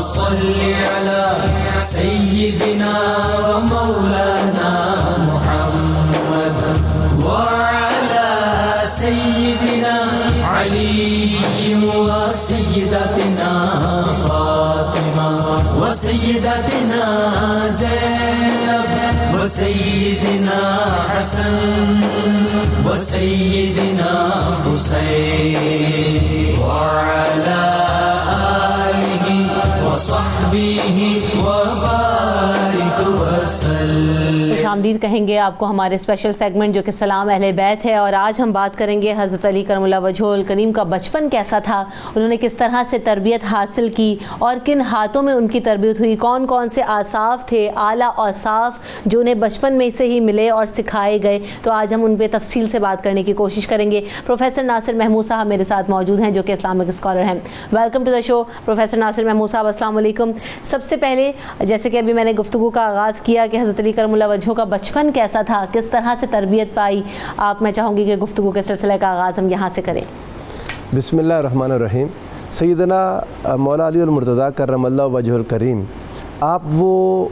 صل على سيدنا ومولانا محمد وعلى سيدنا علي وسيدتنا فاطمة وسيدتنا زينب وسيدنا حسن وسيدنا حسين وعلى آله وصحبه وبارك وسلم. خوش آمدید کہیں گے آپ کو ہمارے اسپیشل سیگمنٹ جو کہ سلام اہل بیت ہے، اور آج ہم بات کریں گے حضرت علی کرم اللہ وجہہ الکریم کا بچپن کیسا تھا، انہوں نے کس طرح سے تربیت حاصل کی اور کن ہاتھوں میں ان کی تربیت ہوئی، کون کون سے اوصاف تھے، اعلیٰ اوصاف جو انہیں بچپن میں سے ہی ملے اور سکھائے گئے. تو آج ہم ان پہ تفصیل سے بات کرنے کی کوشش کریں گے. پروفیسر ناصر محمود صاحب میرے ساتھ موجود ہیں جو کہ اسلامک اسکالر ہیں. Welcome to the show professor Nasir Mahmood sahab. السلام علیکم. سب سے پہلے جیسے کہ ابھی میں نے گفتگو کا آغاز کیا کہ حضرت علی کرم اللہ وجہہ کا بچپن کیسا تھا، کس طرح سے تربیت پائی، آپ میں چاہوں گی کہ گفتگو کے سلسلے کا آغاز ہم یہاں سے کریں. بسم اللہ الرحمن الرحیم. سیدنا مولا علی المرتضیٰ کرم اللہ وجہہ الکریم، آپ وہ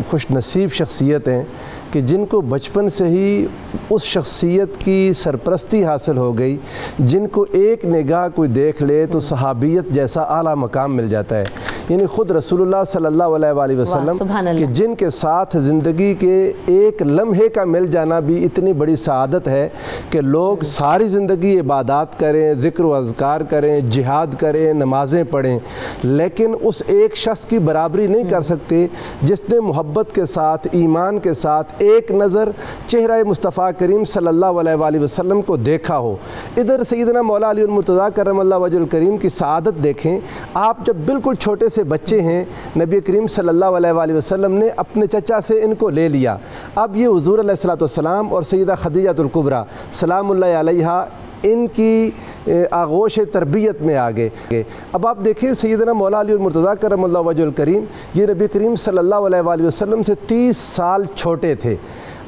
خوش نصیب شخصیت ہیں کہ جن کو بچپن سے ہی اس شخصیت کی سرپرستی حاصل ہو گئی، جن کو ایک نگاہ کوئی دیکھ لے تو صحابیت جیسا اعلیٰ مقام مل جاتا ہے. یعنی خود رسول اللہ صلی اللہ علیہ وآلہ وسلم کہ جن کے ساتھ زندگی کے ایک لمحے کا مل جانا بھی اتنی بڑی سعادت ہے کہ لوگ ساری زندگی عبادات کریں، ذکر و اذکار کریں، جہاد کریں، نمازیں پڑھیں، لیکن اس ایک شخص کی برابری نہیں کر سکتے جس نے محبت کے ساتھ، ایمان کے ساتھ ایک نظر چہرہ مصطفیٰ کریم صلی اللہ علیہ وآلہ وسلم کو دیکھا ہو. ادھر سیدنا مولا علی المرتضیٰ کرم اللہ وجہہ الکریم کی سعادت دیکھیں. آپ جب بالکل چھوٹے سے بچے ہیں، نبی کریم صلی اللہ علیہ وآلہ وسلم نے اپنے چچا سے ان کو لے لیا. اب یہ حضور علیہ الصلوۃ والسلام اور سیدہ خدیجہ الکبریٰ سلام اللہ علیہا ان کی آغوش تربیت میں آگے. اب آپ دیکھیں سیدنا مولا علی المرتضیٰ کرم اللہ وجہہ الکریم یہ نبی کریم صلی اللہ علیہ وآلہ وسلم سے 30 سال چھوٹے تھے.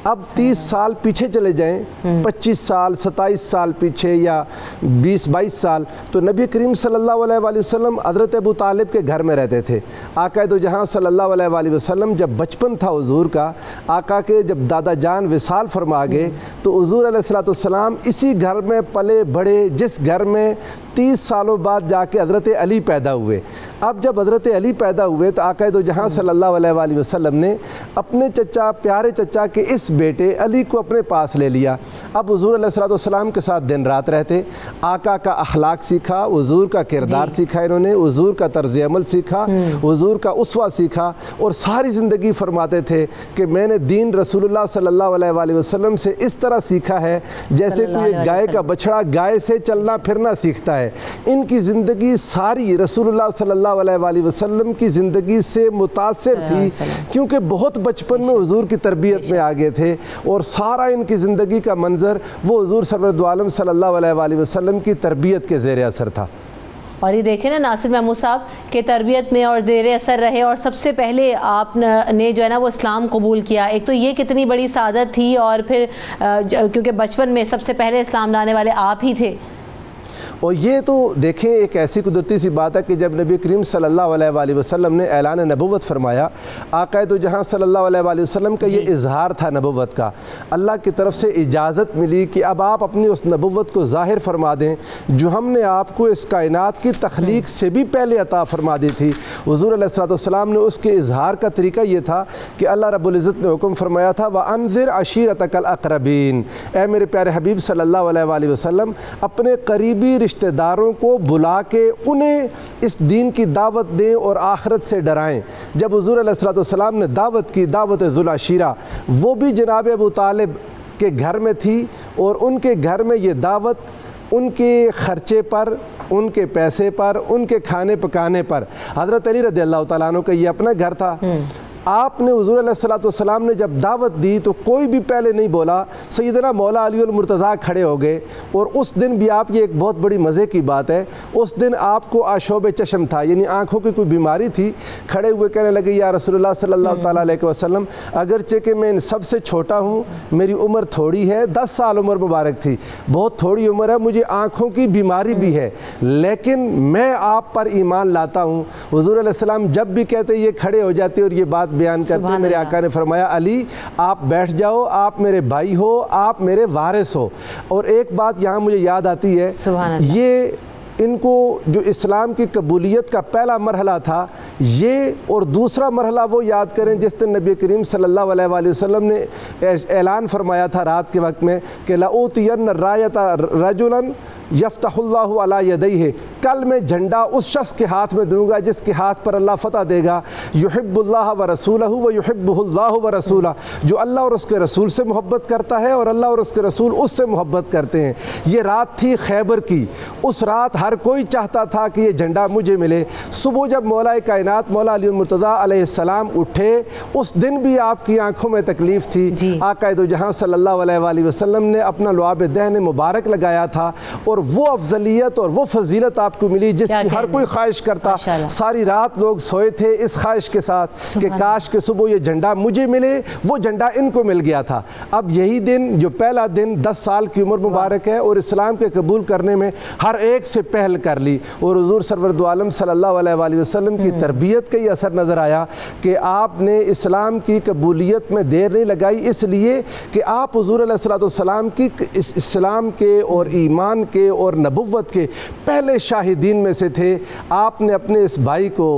اب 30 سال پیچھے چلے جائیں، 25 سال 27 سال پیچھے یا 20-22 سال، تو نبی کریم صلی اللہ علیہ وآلہ وسلم حضرت ابو طالب کے گھر میں رہتے تھے. آقا دو جہاں صلی اللہ علیہ وآلہ وسلم جب بچپن تھا حضور کا، آقا کے جب دادا جان وصال فرما گئے تو حضور علیہ الصلوۃ والسلام اسی گھر میں پلے بڑھے جس گھر میں 30 سالوں بعد جا کے حضرت علی پیدا ہوئے. اب جب حضرت علی پیدا ہوئے تو آقا دو جہاں صلی اللہ علیہ وآلہ وسلم نے اپنے چچا، پیارے چچا کے اس بیٹے علی کو اپنے پاس لے لیا. اب حضور علیہ الصلوۃ والسلام کے ساتھ دن رات رہتے. آقا کا اخلاق سیکھا، حضور کا کردار سیکھا، انہوں نے حضور کا طرز عمل سیکھا، حضور کا اسوہ سیکھا، اور ساری زندگی فرماتے تھے کہ میں نے دین رسول اللہ صلی اللہ علیہ وآلہ وسلم سے اس طرح سیکھا ہے جیسے کوئی گائے کا بچڑا گائے سے چلنا پھرنا سیکھتا ہے. ان کی زندگی ساری رسول اللہ صلی اللہ علیہ وآلہ وسلم کی زندگی سے متاثر تھی، کیونکہ بہت بچپن میں حضور کی تربیت میں آگے تھے، اور سارا ان کی زندگی کا منظر وہ حضور سرور دو عالم صلی اللہ علیہ وآلہ وسلم کی تربیت کے زیر اثر تھا. اور یہ دیکھیں نا ناصر محمود صاحب کہ تربیت میں اور زیر اثر رہے، اور سب سے پہلے آپ نے جو ہے نا وہ اسلام قبول کیا. ایک تو یہ کتنی بڑی سعادت تھی، اور پھر کیونکہ بچپن میں سب سے پہلے اسلام لانے والے آپ ہی تھے. اور یہ تو دیکھیں ایک ایسی قدرتی سی بات ہے کہ جب نبی کریم صلی اللہ علیہ وآلہ وسلم نے اعلان نبوت فرمایا، آقا دو جہاں صلی اللہ علیہ وآلہ وسلم کا یہ اظہار تھا نبوت کا. اللہ کی طرف سے اجازت ملی کہ اب آپ اپنی اس نبوت کو ظاہر فرما دیں جو ہم نے آپ کو اس کائنات کی تخلیق سے بھی پہلے عطا فرما دی تھی. حضور علیہ الصلوۃ والسلام نے اس کے اظہار کا طریقہ یہ تھا کہ اللہ رب العزت نے حکم فرمایا تھا وَأَنذِرْ عَشِيرَتَكَ الْأَقْرَبِينَ، اے میرے پیارے حبیب صلی اللہ علیہ وآلہ وسلم اپنے قریبی رشتہ داروں کو بلا کے انہیں اس دین کی دعوت دیں اور آخرت سے ڈرائیں. جب حضور علیہ الصلوۃ والسلام نے دعوت کی، دعوت ذو العشیرہ، وہ بھی جناب ابو طالب کے گھر میں تھی، اور ان کے گھر میں یہ دعوت ان کے خرچے پر، ان کے پیسے پر، ان کے کھانے پکانے پر. حضرت علی رضی اللہ تعالیٰ عنہ کا یہ اپنا گھر تھا. آپ نے حضور علیہ الصلوۃ والسلام نے جب دعوت دی تو کوئی بھی پہلے نہیں بولا، سیدنا مولا علی المرتضیٰ کھڑے ہو گئے، اور اس دن بھی آپ، یہ ایک بہت بڑی مزے کی بات ہے، اس دن آپ کو آشوب چشم تھا، یعنی آنکھوں کی کوئی بیماری تھی، کھڑے ہوئے کہنے لگے یا رسول اللہ صلی اللہ تعالیٰ علیہ وسلم، اگرچہ کہ میں ان سب سے چھوٹا ہوں، میری عمر تھوڑی ہے، 10 سال عمر مبارک تھی، بہت تھوڑی عمر ہے، مجھے آنکھوں کی بیماری بھی ہے، لیکن میں آپ پر ایمان لاتا ہوں۔ حضور علیہ السلام جب بھی کہتے یہ کھڑے ہو جاتے اور یہ بات بیان کرتے، میرے آقا نے فرمایا علی آپ بیٹھ جاؤ، آپ میرے بھائی ہو، آپ میرے وارث ہو۔ اور ایک بات یہاں مجھے یاد آتی ہے، یہ ان کو جو اسلام کی قبولیت کا پہلا مرحلہ تھا، یہ اور دوسرا مرحلہ وہ یاد کریں جس دن نبی کریم صلی اللہ علیہ وآلہ وسلم نے اعلان فرمایا تھا رات کے وقت میں کہ لَأُوتِيَنَّ الرَّایَةَ رَجُلًا یفتح اللہ علی یدیہ، کل میں جھنڈا اس شخص کے ہاتھ میں دوں گا جس کے ہاتھ پر اللہ فتح دے گا، یحب اللہ و رسولہ و یحبہ اللہ و رسولہ، جو اللہ اور اس کے رسول سے محبت کرتا ہے اور اللہ اور اس کے رسول اس سے محبت کرتے ہیں۔ یہ رات تھی خیبر کی، اس رات ہر کوئی چاہتا تھا کہ یہ جھنڈا مجھے ملے۔ صبح جب مولا کائنات مولا علی المرتضیٰ علیہ السلام اٹھے، اس دن بھی آپ کی آنکھوں میں تکلیف تھی، آقا دو جہاں صلی اللہ علیہ وآلہ وسلم نے اپنا لعاب دہن مبارک لگایا تھا، اور وہ افضلیت اور وہ فضیلت آپ کو ملی جس کی ہر کوئی خواہش کرتا۔ ساری رات لوگ سوئے تھے اس خواہش کے ساتھ کہ کاش کہ صبح یہ جھنڈا مجھے ملے، وہ جھنڈا ان کو مل گیا تھا۔ اب یہی دن جو پہلا دن 10 سال کی عمر مبارک ہے اور اسلام کے قبول کرنے میں ہر ایک سے پہل کر لی، اور حضور سرور دو عالم صلی اللہ علیہ وآلہ وسلم کی تربیت کا یہ اثر نظر آیا کہ آپ نے اسلام کی قبولیت میں دیر نہیں لگائی، اس لیے کہ آپ حضور علیہ الصلوۃ والسلام کی اسلام کے اور ایمان کے اور نبوت کے پہلے شاہدین میں سے تھے۔ آپ نے اپنے اس بھائی کو،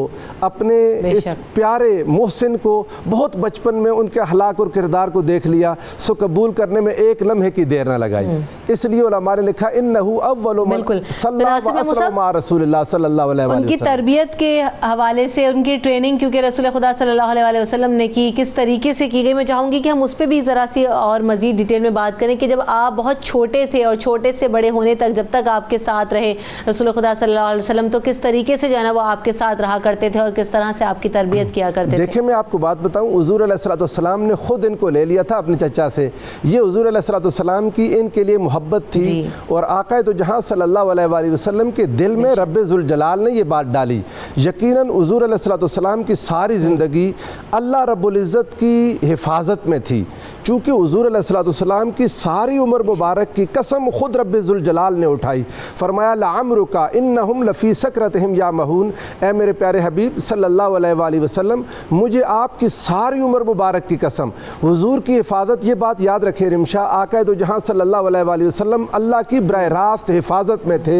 اپنے اس پیارے محسن کو بہت بچپن میں ان کے اخلاق اور کردار کو دیکھ لیا، سو قبول کرنے میں ایک لمحے کی دیر نہ لگائی۔ اس لیے علماء نے لکھا انہو اول من صلی و اسلم مع رسول اللہ صلی اللہ علیہ وسلم۔ ان کی تربیت کے حوالے سے ان کی ٹریننگ کیونکہ رسول خدا صلی اللہ علیہ وسلم نے کی، کس طریقے سے کی گئی، میں چاہوں گی کہ ہم اس پہ بھی ذرا سی اور مزید ڈیٹیل میں بات کریں کہ جب آپ بہت چھوٹے تھے اور چھوٹے سے بڑے ہونے تک جب تک آپ کے ساتھ رہے رسول خدا صلی اللہ علیہ وسلم، تو کس طریقے سے جو ہے نا وہ آپ کے ساتھ رہا کرتے تھے اور کس طرح سے آپ کی تربیت کیا کرتے تھے؟ دیکھیں میں آپ کو بات بتاؤں، حضور علیہ الصلوۃ والسلام نے خود ان کو لے لیا تھا اپنے چچا سے، یہ حضور علیہ الصلوۃ والسلام کی ان کے لیے محبت تھی، اور آقا دو جہاں صلی اللہ علیہ وآلہ وسلم کے دل میں رب ذوالجلال نے یہ بات ڈالی۔ یقیناً حضور علیہ الصلوۃ والسلام کی ساری زندگی اللہ رب العزت کی حفاظت میں تھی، چونکہ حضور علیہ الصلوۃ والسلام کی ساری عمر مبارک کی قسم خود رب ذوالجلال نے اٹھائی، فرمایا لعمرک انہم لفی سکرتہم یعمہون، اے میرے پیارے حبیب صلی اللہ علیہ وآلہ وسلم مجھے آپ کی ساری عمر مبارک کی قسم، حضور کی حفاظت، یہ بات یاد رکھے رمشا، آقا دو جہاں صلی اللہ علیہ وآلہ وسلم اللہ کی براہ راست حفاظت میں تھے۔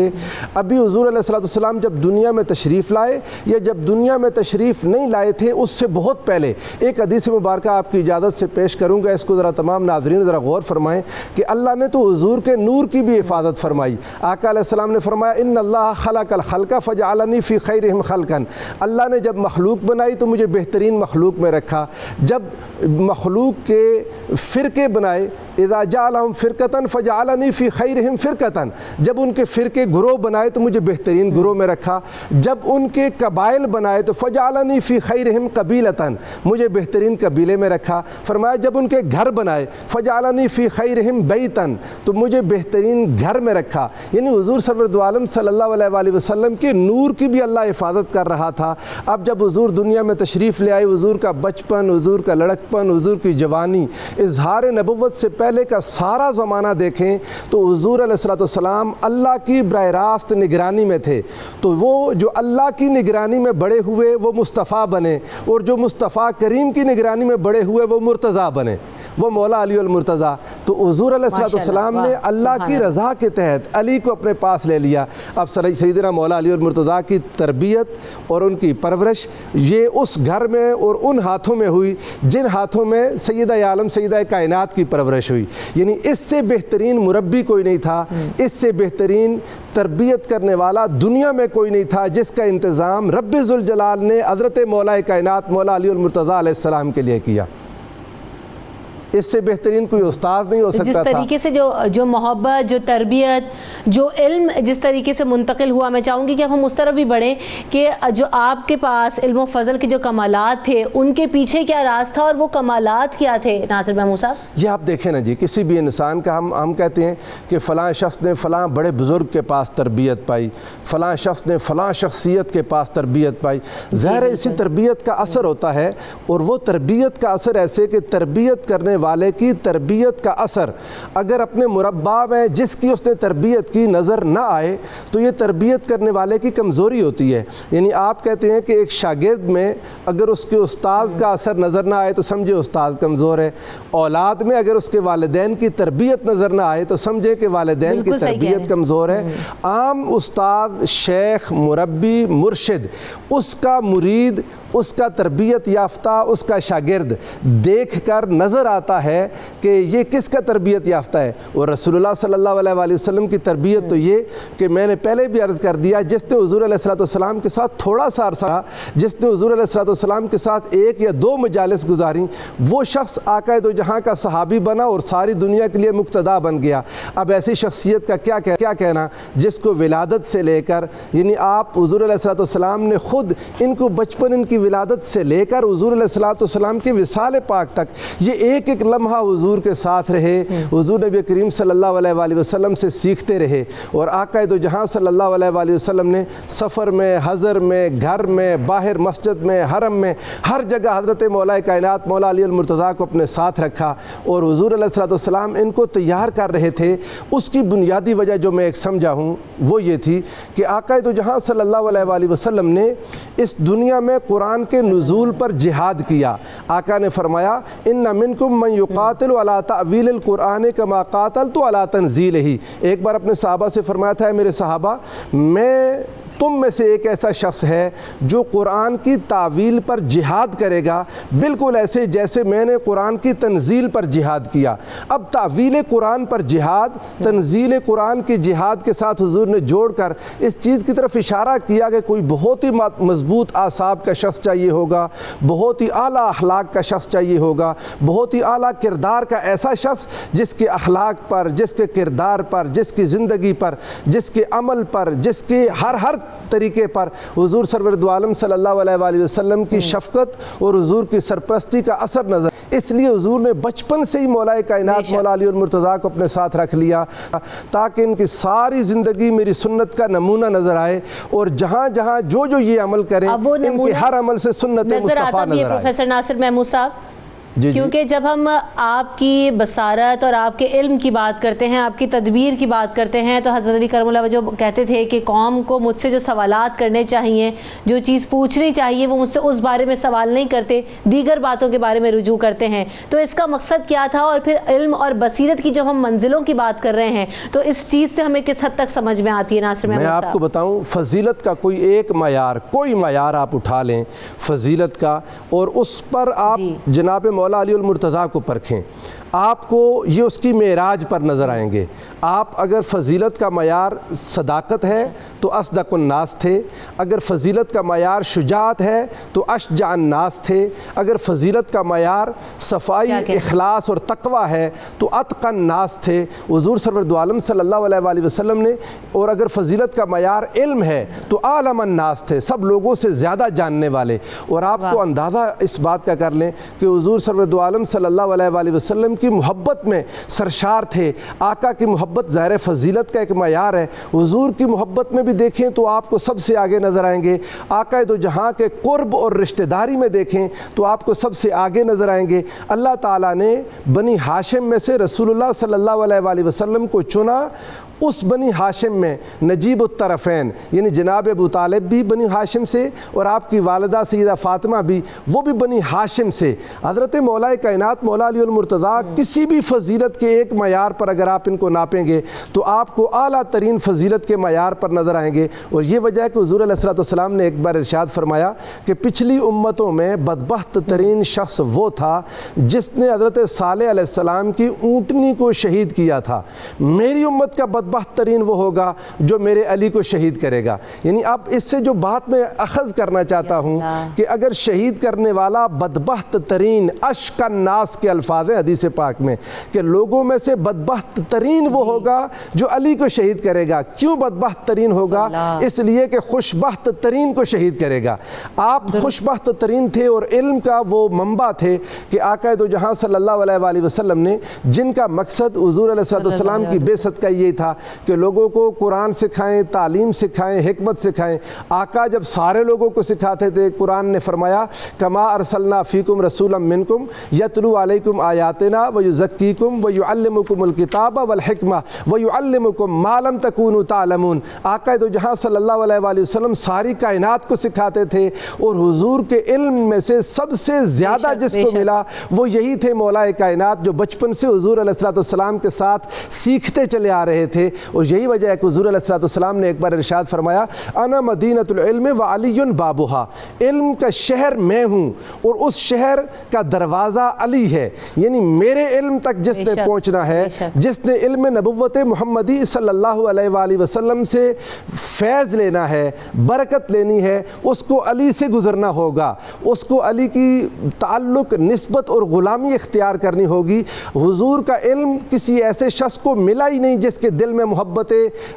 ابھی حضور علیہ الصلوۃ والسلام جب دنیا میں تشریف لائے یا جب دنیا میں تشریف نہیں لائے تھے، اس سے بہت پہلے ایک حدیث مبارکہ آپ کی اجازت سے پیش کروں گا، اس کو ذرا تمام ناظرین ذرا غور فرمائیں کہ اللہ نے تو حضور کے نور کی بھی حفاظت فرمائی۔ آقا علیہ السلام نے فرمایا ان اللہ خلق الخلق فجعلنی فی خیرہم خلقا، اللہ نے جب مخلوق بنائی تو مجھے بہترین مخلوق میں رکھا، جب مخلوق کے فرقے بنائے اذا جعلہم فرقتا فجعلنی فی خیرہم فرقتا، جب ان کے فرقے گروہ بنائے تو مجھے بہترین گروہ میں رکھا، جب ان کے قبائل بنائے تو فجعلنی فی خیرہم قبیلتا، مجھے بہترین قبیلے میں رکھا، فرمایا جب ان کے گھر بنائے فجعلنی فی خیرہم بیتا، تو مجھے بہترین گھر میں رکھا۔ یعنی حضور سرور دو عالم صلی اللہ علیہ وآلہ وسلم کے نور کی بھی اللہ حفاظت کر رہا تھا۔ اب جب حضور دنیا میں تشریف لے آئے، حضور کا بچپن، حضور کا لڑکپن، حضور کی جوانی، اظہار نبوت سے پہلے کا سارا زمانہ دیکھیں تو حضور علیہ الصلوۃ والسلام اللہ کی براہ راست نگرانی میں تھے، تو وہ جو اللہ کی نگرانی میں بڑے ہوئے وہ مصطفیٰ بنے، اور جو مصطفیٰ کریم کی نگرانی میں بڑے ہوئے وہ مرتضیٰ بنے، وہ مولا علی المرتضیٰ۔ تو حضور علیہ الصلوۃ والسلام نے اللہ کی رضا کے تحت علی کو اپنے پاس لے لیا۔ اب سیدنا مولا علی المرتضیٰ کی تربیت اور ان کی پرورش یہ اس گھر میں اور ان ہاتھوں میں ہوئی جن ہاتھوں میں سیدہ عالم سیدہ کائنات کی پرورش ہوئی، یعنی اس سے بہترین مربی کوئی نہیں تھا، اس سے بہترین تربیت کرنے والا دنیا میں کوئی نہیں تھا، جس کا انتظام رب ذوالجلال نے حضرت مولا کائنات مولا علی المرتضیٰ علیہ السلام کے لیے کیا۔ اس سے بہترین کوئی استاذ نہیں ہو سکتا تھا۔ جس طریقے سے جو محبت، جو تربیت، جو علم جس طریقے سے منتقل ہوا، میں چاہوں گی کہ اب ہم اس طرح بھی بڑھیں کہ جو آپ کے پاس علم و فضل کے جو کمالات تھے ان کے پیچھے کیا راز تھا اور وہ کمالات کیا تھے ناصر محمود صاحب؟ یہ آپ دیکھیں نا جی، کسی بھی انسان کا ہم کہتے ہیں کہ فلاں شخص نے فلاں بڑے بزرگ کے پاس تربیت پائی، فلاں شخص نے فلاں شخصیت کے پاس تربیت پائی، ظاہر ہے اسی تربیت کا اثر ہوتا ہے، اور وہ تربیت کا اثر ایسے کہ تربیت کرنے والے کی تربیت کا اثر اگر اپنے مربع میں جس کی اس نے تربیت کی نظر نہ آئے تو یہ تربیت کرنے والے کی کمزوری ہوتی ہے۔ یعنی آپ کہتے ہیں کہ ایک شاگرد میں اگر اس کے استاذ کا اثر نظر نہ آئے تو سمجھے استاذ کمزور ہے، اولاد میں اگر اس کے والدین کی تربیت نظر نہ آئے تو سمجھے کہ والدین کی تربیت کمزور ہے۔ عام استاد، شیخ، مربی، مرشد، اس کا مرید، اس کا تربیت یافتہ، اس کا شاگرد دیکھ کر نظر آتا ہے کہ یہ کس کا تربیت یافتہ ہے۔ اور رسول اللہ صلی اللہ علیہ وآلہ وسلم کی تربیت تو یہ کہ میں نے پہلے بھی عرض کر دیا، جس نے حضور علیہ السلام کے ساتھ تھوڑا سا عرصہ، جس نے حضور علیہ السلام کے ساتھ 1 یا 2 مجالس گزاری، وہ شخص آقا دو جہاں کا صحابی بنا اور ساری دنیا کے لیے مقتدا بن گیا۔ اب ایسی شخصیت کا کیا کہنا جس کو ولادت سے لے کر، یعنی آپ حضور علیہ السلام نے خود ان کو بچپن ان کی ولادت سے لے کر حضور علیہ السلام کے وصال پاک تک یہ ایک ایک لمحہ حضور کے ساتھ رہے، حضور نبی کریم صلی اللہ علیہ وآلہ وسلم سے سیکھتے رہے، اور آقا دو جہاں صلی اللہ علیہ وآلہ وسلم نے سفر میں، حضر میں، گھر میں، باہر مسجد میں، حرم میں، ہر جگہ حضرت مولا کائنات مولا علی المرتضیٰ کو اپنے ساتھ رکھا، اور حضور علیہ السلام ان کو تیار کر رہے تھے۔ اس کی بنیادی وجہ جو میں ایک سمجھا ہوں وہ یہ تھی کہ آقا دو جہاں صلی اللہ علیہ وآلہ وسلم نے اس دنیا میں قرآن کے نزول پر جہاد کیا۔ آقا نے فرمایا ان منکم من یقاتل علی تعویل القرآن کما قاتلت علی تنزیلہ۔ ایک بار اپنے صحابہ سے فرمایا تھا، میرے صحابہ، میں تم میں سے ایک ایسا شخص ہے جو قرآن کی تعویل پر جہاد کرے گا، بالکل ایسے جیسے میں نے قرآن کی تنزیل پر جہاد کیا۔ اب تعویل قرآن پر جہاد، تنزیل قرآن کی جہاد کے ساتھ حضور نے جوڑ کر اس چیز کی طرف اشارہ کیا کہ کوئی بہت ہی مضبوط اعصاب کا شخص چاہیے ہوگا، بہت ہی اعلیٰ اخلاق کا شخص چاہیے ہوگا، بہت ہی اعلیٰ کردار کا ایسا شخص جس کے اخلاق پر، جس کے کردار پر، جس کی زندگی پر، جس کے عمل پر، جس کے ہر طریقے پر حضور سرور دو عالم صلی اللہ علیہ وآلہ وسلم کی شفقت اور حضور کی سرپرستی کا اثر نظر۔ اس لیے حضور نے بچپن سے ہی مولا کائنات مولا علی المرتضیٰ کو اپنے ساتھ رکھ لیا تاکہ ان کی ساری زندگی میری سنت کا نمونہ نظر آئے، اور جہاں جہاں جو یہ عمل کریں ان کے ہر عمل سے سنت مصطفیٰ نظر آئے۔ پروفیسر ناصر محمود صاحب، کیونکہ جب ہم آپ کی بصارت اور آپ کے علم کی بات کرتے ہیں، آپ کی تدبیر کی بات کرتے ہیں، تو حضرت علی کرم اللہ وجہ کہتے تھے کہ قوم کو مجھ سے جو سوالات کرنے چاہیے، جو چیز پوچھنی چاہیے، وہ مجھ سے اس بارے میں سوال نہیں کرتے، دیگر باتوں کے بارے میں رجوع کرتے ہیں۔ تو اس کا مقصد کیا تھا؟ اور پھر علم اور بصیرت کی جب ہم منزلوں کی بات کر رہے ہیں تو اس چیز سے ہمیں کس حد تک سمجھ میں آتی ہے ناصر محمود صاحب؟ میں آپ کو بتاؤں، فضیلت کا کوئی ایک معیار، کوئی معیار آپ اٹھا لیں فضیلت کا، اور اس پر آپ جناب مولا علی المرتضیٰ کو پرکھیں، آپ کو یہ اس کی معراج پر نظر آئیں گے۔ آپ اگر فضیلت کا معیار صداقت ہے تو اصدق الناس تھے، اگر فضیلت کا معیار شجاعت ہے تو اشجع الناس تھے، اگر فضیلت کا معیار صفائی، اخلاص اور تقوی ہے تو اتقى الناس تھے حضور سرور دو عالم صلی اللہ علیہ وآلہ وسلم نے، اور اگر فضیلت کا معیار علم ہے تو اعلم الناس تھے، سب لوگوں سے زیادہ جاننے والے۔ اور آپ کو اندازہ اس بات کا کر لیں کہ حضور سرور دو عالم صلی اللہ علیہ وآلہ وسلم کی محبت میں سرشار تھے۔ آقا کی محبت ظاہر فضیلت کا ایک معیار ہے، حضور کی محبت میں بھی دیکھیں تو آپ کو سب سے آگے نظر آئیں گے، آقا دو جہاں کے قرب اور رشتہ داری میں دیکھیں تو آپ کو سب سے آگے نظر آئیں گے۔ اللہ تعالیٰ نے بنی ہاشم میں سے رسول اللہ صلی اللہ علیہ وآلہ وسلم کو چنا، اس بنی ہاشم میں نجیب الطرفین یعنی جناب ابو طالب بھی بنی ہاشم سے، اور آپ کی والدہ سیدہ فاطمہ بھی، وہ بھی بنی ہاشم سے۔ حضرت مولا کائنات مولا علی المرتضیٰ کسی بھی فضیلت کے ایک معیار پر اگر آپ ان کو ناپیں گے تو آپ کو اعلیٰ ترین فضیلت کے معیار پر نظر آئیں گے۔ اور یہ وجہ ہے کہ حضور علیہ السلام نے ایک بار ارشاد فرمایا کہ پچھلی امتوں میں بدبخت ترین شخص وہ تھا جس نے حضرت صالح علیہ السلام کی اونٹنی کو شہید کیا تھا۔ میری امت کا بدبخت بدبخت ترین وہ ہوگا جو میرے علی کو شہید کرے گا. یعنی اب اس سے جو بات میں اخذ کرنا چاہتا ہوں کہ اگر شہید کرنے والا بدبخت ترین، اشق الناس کے الفاظ ہیں حدیث پاک میں کہ لوگوں میں سے بدبخت ترین وہ ہوگا جو علی کو شہید کرے گا. کیوں بدبخت ترین ہوگا؟ اس لیے کہ خوشبخت ترین کو شہید کرے گا. آپ خوشبخت ترین تھے اور علم کا وہ منبع تھے کہ آقا دو جہاں صلی اللہ علیہ وآلہ وسلم نے، جن کا مقصد حضور علیہ السلام کی بعثت کا یہ تھا کہ لوگوں کو قرآن سکھائیں، تعلیم سکھائیں، حکمت سکھائیں. آقا جب سارے لوگوں کو سکھاتے تھے، قرآن نے فرمایا کما ارسلنا فیکم رسولا منکم یتلو علیکم آیاتنا ویزکیکم ویعلمکم الکتاب والحکمہ ویعلمکم ما لم تکونوا تعلمون. آقا دو جہاں صلی اللہ علیہ وآلہ وسلم ساری کائنات کو سکھاتے تھے اور حضور کے علم میں سے سب سے زیادہ جس کو ملا وہ یہی تھے مولا کائنات، جو بچپن سے حضور علیہ السلام کے ساتھ سیکھتے چلے آ رہے تھے. اور یہی وجہ ہے کہ حضور علیہ السلام نے ایک بار ارشاد فرمایا انا مدینۃ العلم وعلی بابھا، علم کا شہر میں ہوں اور اس شہر کا دروازہ علی ہے. یعنی میرے علم تک جس نے پہنچنا ہے، جس نے علم نبوت محمدی صلی اللہ علیہ وآلہ وسلم سے فیض لینا ہے، برکت لینی ہے، اس کو علی سے گزرنا ہوگا، اس کو علی کی تعلق، نسبت اور غلامی اختیار کرنی ہوگی. حضور کا علم کسی ایسے شخص کو ملا ہی نہیں جس کے دل میں محبت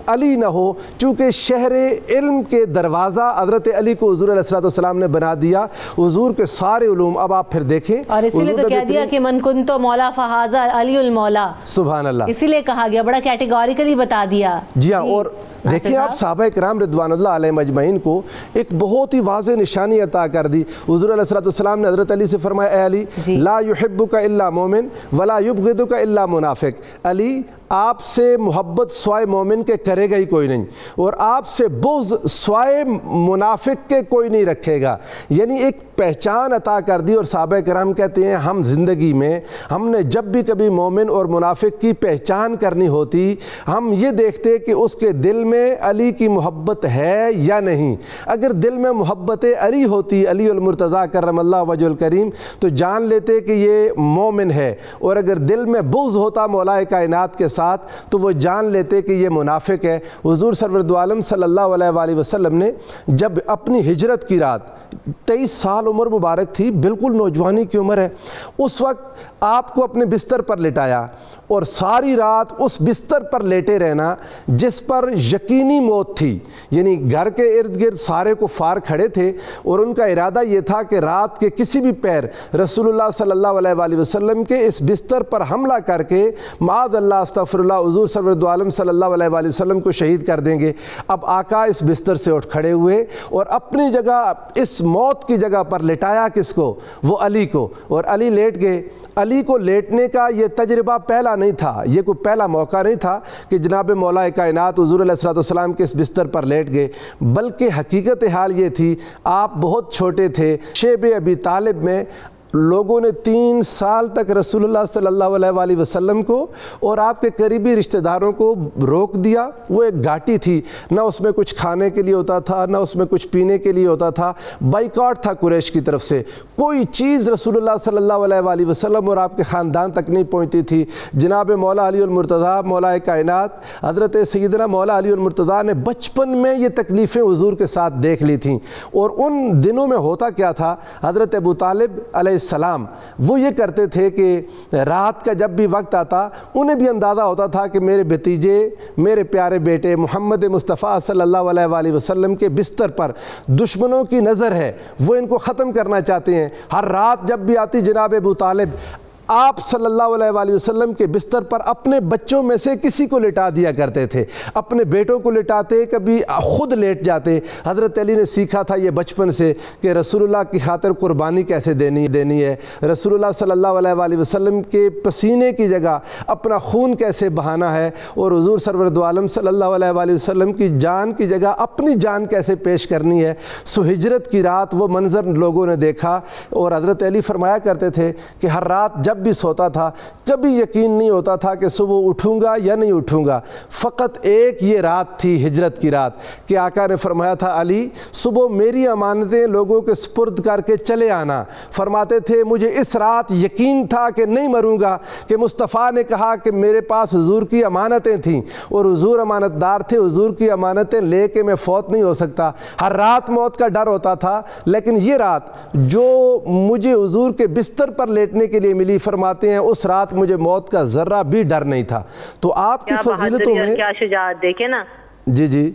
علی نہ ہو، چونکہ شہر علم کے دروازہ حضرت علی کو حضور علیہ السلام نے بنا دیا. حضور کے سارے علوم اب آپ پھر دیکھیں، اور اسی لیے تو کہہ دیا کہ من کنت مولا فہذا علی المولا. سبحان اللہ، اسی لیے کہا گیا، بڑا کیٹیگوریکلی بتا دیا. جی ہاں. اور دیکھیں آپ صحابہ کرام رضوان اللہ علیہم اجمعین کو ایک بہت ہی واضح نشانی عطا کر دی. حضور علیہ السلام نے حضرت علی سے فرمایا اے علی لا یحبک الا مومن ولا یبغضک الا منافق. علی آپ سے محبت سوائے مومن کے کرے گا ہی کوئی نہیں، اور آپ سے بغض سوائے منافق کے کوئی نہیں رکھے گا. یعنی ایک پہچان عطا کر دی. اور صحابہ کرام کہتے ہیں ہم زندگی میں ہم نے جب بھی کبھی مومن اور منافق کی پہچان کرنی ہوتی، ہم یہ دیکھتے کہ اس کے دل میں علی کی محبت ہے یا نہیں. اگر دل میں محبت علی ہوتی، علی المرتضیٰ کرم اللہ وجہ الکریم، تو جان لیتے کہ یہ مومن ہے. اور اگر دل میں بغض ہوتا مولا کائنات کے ساتھ تو وہ جان لیتے کہ یہ منافق ہے. حضور سرور دو عالم صلی اللہ علیہ وآلہ وسلم نے جب اپنی ہجرت کی رات، 23 سال عمر مبارک تھی، بالکل نوجوانی کی عمر ہے، اس وقت آپ کو اپنے بستر پر لٹایا اور ساری رات اس بستر پر لیٹے رہنا جس پر یقینی موت تھی. یعنی گھر کے ارد گرد سارے کفار کھڑے تھے اور ان کا ارادہ یہ تھا کہ رات کے کسی بھی پیر رسول اللہ صلی اللہ علیہ وآلہ وسلم کے اس بستر پر حملہ کر کے معاذ اللہ استغفر اللہ حضور سرور دو عالم صلی اللہ علیہ وآلہ وسلم کو شہید کر دیں گے. اب آقا اس بستر سے اٹھ کھڑے ہوئے اور اپنی جگہ، اس موت کی جگہ پر لٹایا کس کو؟ وہ علی کو. اور علی لیٹ گئے. علی کو لیٹنے کا یہ تجربہ پہلا نہیں تھا، یہ کوئی پہلا موقع نہیں تھا کہ جناب مولا کائنات حضور علیہ السلام کے اس بستر پر لیٹ گئے، بلکہ حقیقت حال یہ تھی آپ بہت چھوٹے تھے. شیب ابی طالب میں لوگوں نے 3 سال تک رسول اللہ صلی اللہ علیہ وآلہ وسلم کو اور آپ کے قریبی رشتہ داروں کو روک دیا. وہ ایک گھاٹی تھی، نہ اس میں کچھ کھانے کے لیے ہوتا تھا، نہ اس میں کچھ پینے کے لیے ہوتا تھا. بائیکاٹ تھا قریش کی طرف سے، کوئی چیز رسول اللہ صلی اللہ علیہ وآلہ وسلم اور آپ کے خاندان تک نہیں پہنچتی تھی. جناب مولا علی المرتضیٰ مولا کائنات حضرت سیدنا مولا علی المرتضیٰ نے بچپن میں یہ تکلیفیں حضور کے ساتھ دیکھ لی تھیں. اور ان دنوں میں ہوتا کیا تھا، حضرت ابو طالب علیہ السلام وہ یہ کرتے تھے کہ رات کا جب بھی وقت آتا انہیں بھی اندازہ ہوتا تھا کہ میرے بھتیجے، میرے پیارے بیٹے محمد مصطفیٰ صلی اللہ علیہ وآلہ وسلم کے بستر پر دشمنوں کی نظر ہے، وہ ان کو ختم کرنا چاہتے ہیں. ہر رات جب بھی آتی جناب ابو طالب آپ صلی اللہ علیہ وآلہ وسلم کے بستر پر اپنے بچوں میں سے کسی کو لٹا دیا کرتے تھے. اپنے بیٹوں کو لٹاتے، کبھی خود لیٹ جاتے. حضرت علی نے سیکھا تھا یہ بچپن سے کہ رسول اللہ کی خاطر قربانی کیسے دینی ہے، رسول اللہ صلی اللہ علیہ وآلہ وسلم کے پسینے کی جگہ اپنا خون کیسے بہانا ہے، اور حضور سرور دو عالم صلی اللہ علیہ وآلہ وسلم کی جان کی جگہ اپنی جان کیسے پیش کرنی ہے. سو ہجرت کی رات وہ منظر لوگوں نے دیکھا. اور حضرت علی فرمایا کرتے تھے کہ ہر رات جب جب بھی سوتا تھا کبھی یقین نہیں ہوتا تھا کہ صبح اٹھوں گا یا نہیں اٹھوں گا. فقط ایک یہ رات تھی ہجرت کی رات کہ آقا نے فرمایا تھا علی صبح میری امانتیں لوگوں کے سپرد کر کے چلے آنا. فرماتے تھے مجھے اس رات یقین تھا کہ نہیں مروں گا کہ مصطفیٰ نے کہا کہ میرے پاس حضور کی امانتیں تھیں اور حضور امانت دار تھے, حضور کی امانتیں لے کے میں فوت نہیں ہو سکتا. ہر رات موت کا ڈر ہوتا تھا, لیکن یہ رات جو مجھے حضور کے بستر پر لیٹنے کے لیے ملی, فرماتے ہیں اس رات مجھے موت کا ذرہ بھی ڈر نہیں تھا. تو آپ کی فضیلتوں میں کیا شجاعت دیکھیں نا. جی جی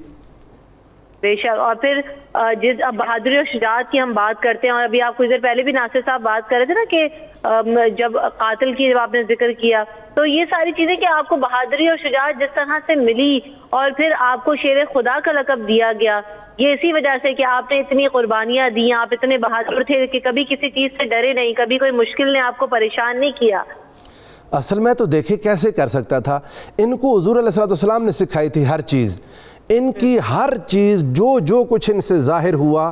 بے شک. اور پھر اب بہادری اور شجاعت کی ہم بات کرتے ہیں, اور ابھی آپ کچھ دیر پہلے بھی ناصر صاحب بات کر رہے تھے نا کہ جب قاتل کی جب آپ نے ذکر کیا, تو یہ ساری چیزیں کہ آپ کو بہادری اور شجاعت جس طرح سے ملی اور پھر آپ کو شیر خدا کا لقب دیا گیا, یہ اسی وجہ سے کہ آپ نے اتنی قربانیاں دی, آپ اتنے بہادر تھے کہ کبھی کسی چیز سے ڈرے نہیں, کبھی کوئی مشکل نے آپ کو پریشان نہیں کیا. اصل میں تو دیکھیں کیسے کر سکتا تھا, ان کو حضور علیہ السلام نے سکھائی تھی ہر چیز, ان کی ہر چیز جو کچھ ان سے ظاہر ہوا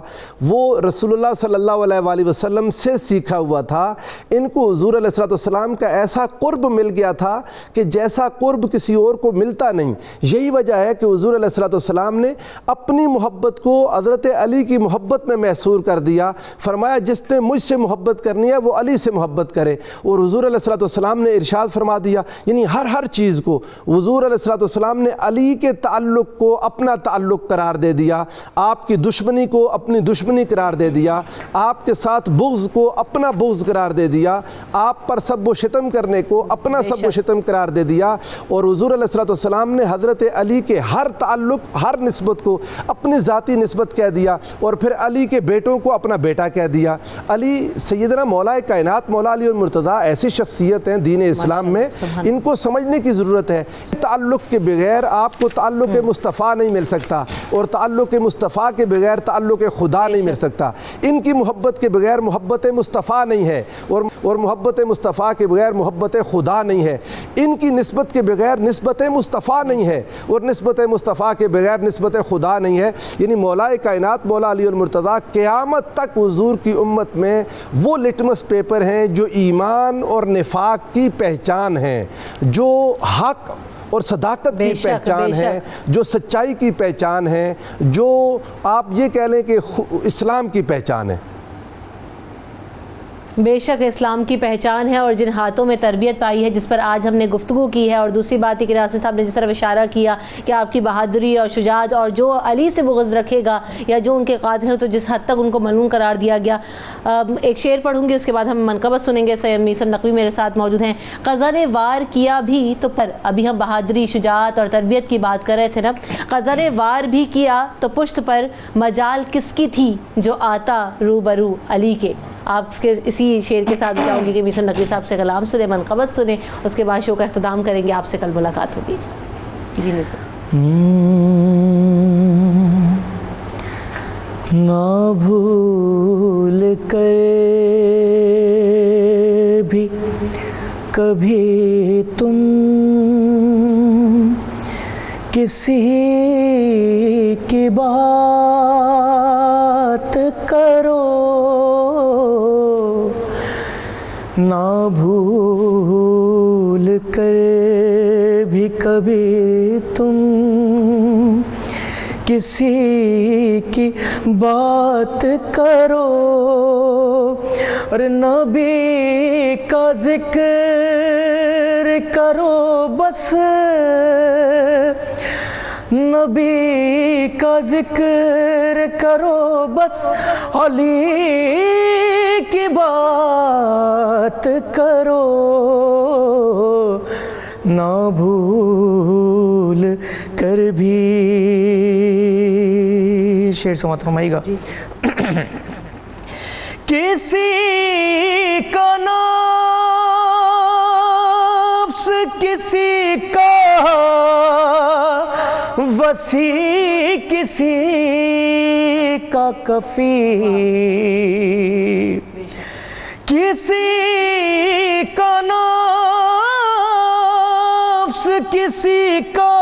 وہ رسول اللہ صلی اللہ علیہ وآلہ وسلم سے سیکھا ہوا تھا. ان کو حضور علیہ السلام کا ایسا قرب مل گیا تھا کہ جیسا قرب کسی اور کو ملتا نہیں. یہی وجہ ہے کہ حضور علیہ السلام نے اپنی محبت کو حضرت علی کی محبت میں محصور کر دیا. فرمایا جس نے مجھ سے محبت کرنی ہے وہ علی سے محبت کرے, اور حضور علیہ السلام نے ارشاد فرما دیا, یعنی ہر چیز کو حضور علیہ السلام نے علی کے تعلق کو اپنا تعلق قرار دے دیا, آپ کی دشمنی کو اپنی دشمنی قرار دے دیا, آپ کے ساتھ بغض کو اپنا بغض قرار دے دیا, آپ پر سب و شتم کرنے کو اپنا سب و شتم قرار دے دیا. اور حضور علیہ السلام نے حضرت علی کے ہر تعلق ہر نسبت کو اپنی ذاتی نسبت کہہ دیا, اور پھر علی کے بیٹوں کو اپنا بیٹا کہہ دیا. علی سیدنا مولا کائنات مولا علی المرتضیٰ ایسی شخصیت ہیں دین اسلام میں, ان کو سمجھنے کی ضرورت ہے. تعلق کے بغیر آپ کو تعلق مصطفیٰ نہیں مل سکتا, اور تعلق مصطفیٰ کے بغیر تعلق خدا نہیں مل سکتا. ان کی محبت کے بغیر محبت مصطفیٰ نہیں ہے, اور محبت مصطفیٰ کے بغیر محبت خدا نہیں ہے. ان کی نسبت کے بغیر نسبت مصطفیٰ نہیں ہے, اور نسبت مصطفیٰ کے بغیر نسبت خدا نہیں ہے. یعنی مولا کائنات مولا علی المرتضیٰ قیامت تک حضور کی امت میں وہ لٹمس پیپر ہیں جو ایمان اور نفاق کی پہچان ہیں, جو حق اور صداقت کی پہچان ہے, جو سچائی کی پہچان ہے, جو آپ یہ کہہ لیں کہ اسلام کی پہچان ہے. بے شک اسلام کی پہچان ہے, اور جن ہاتھوں میں تربیت پائی ہے جس پر آج ہم نے گفتگو کی ہے. اور دوسری بات ہے کہ ناصر صاحب نے جس طرح اشارہ کیا کہ آپ کی بہادری اور شجاعت, اور جو علی سے بغض رکھے گا یا جو ان کے قاتل ہیں تو جس حد تک ان کو ملعون قرار دیا گیا. ایک شعر پڑھوں گی, اس کے بعد ہم منقبت سنیں گے. سید میثم نقوی میرے ساتھ موجود ہیں. قضا نے وار کیا بھی تو پر, ابھی ہم بہادری شجاعت اور تربیت کی بات کر رہے تھے نا. قضا نے وار بھی کیا تو پشت پر مجال کس کی تھی جو آتا روبرو علی کے. آپ کے اسی شعر کے ساتھ چاہوں گی کہ میثم نقوی صاحب سے کلام سنیں, منقبت سنیں, اس کے بعد شو کا اختتام کریں گے. آپ سے کل ملاقات ہوگی. جی نہ بھول کر بھی کبھی تم کسی کی بات کرو, نہ بھول کر بھی کبھی تم کسی کی بات کرو, اور نبی کا ذکر کرو بس, نبی کا ذکر کرو بس, علی کی بات کرو, نہ بھول کر بھی. شعر سماعت فرمائیے گا. کسی کا نفس کسی کا وسیع کسی کا کفیل, کسی کا نفس کسی کا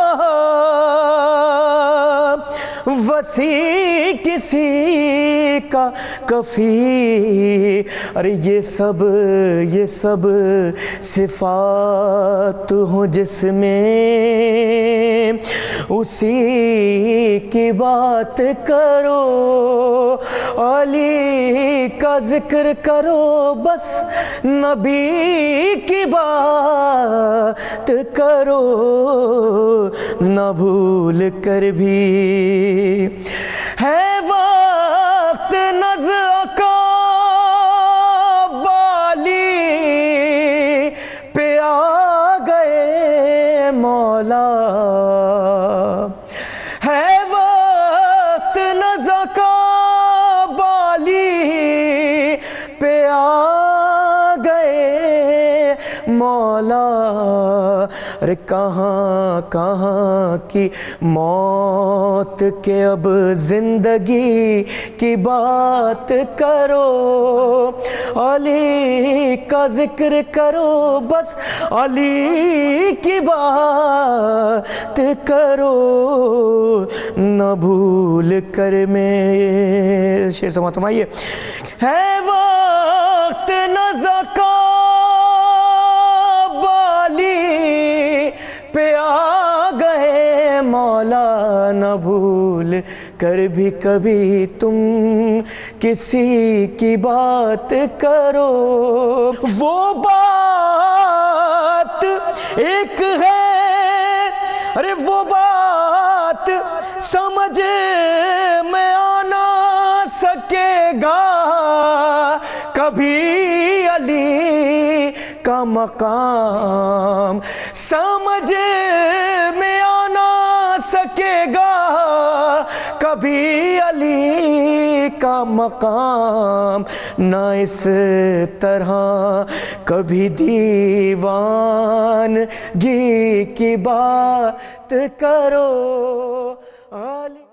وسیع کسی کا کفی. ارے یہ سب صفات ہوں جس میں اسی کی بات کرو, علی کا ذکر کرو, بس نبی کی بات کرو, نہ بھول کر بھی. ہے وقت نزع کا بالی پہ آ گئے مولا, ہے وقت نزع کا بالی پہ آ گئے مولا. ارے کہاں کی موت کے اب زندگی کی بات کرو, علی کا ذکر کرو, بس علی کی بات کرو, نہ بھول کر میں. شعر سماعت فرمائیے. ہے وقت نزع کا پہ آ گئے مولا, نہ بھول کر بھی کبھی تم کسی کی بات کرو. وہ بات ایک ہے, ارے وہ بات سمجھ میں آ نہ سکے گا کبھی علی کا مقام, سمجھ میں آ نہ سکے گا کبھی علی کا مقام. نہ اس طرح کبھی دیوانگی کی بات کرو, علی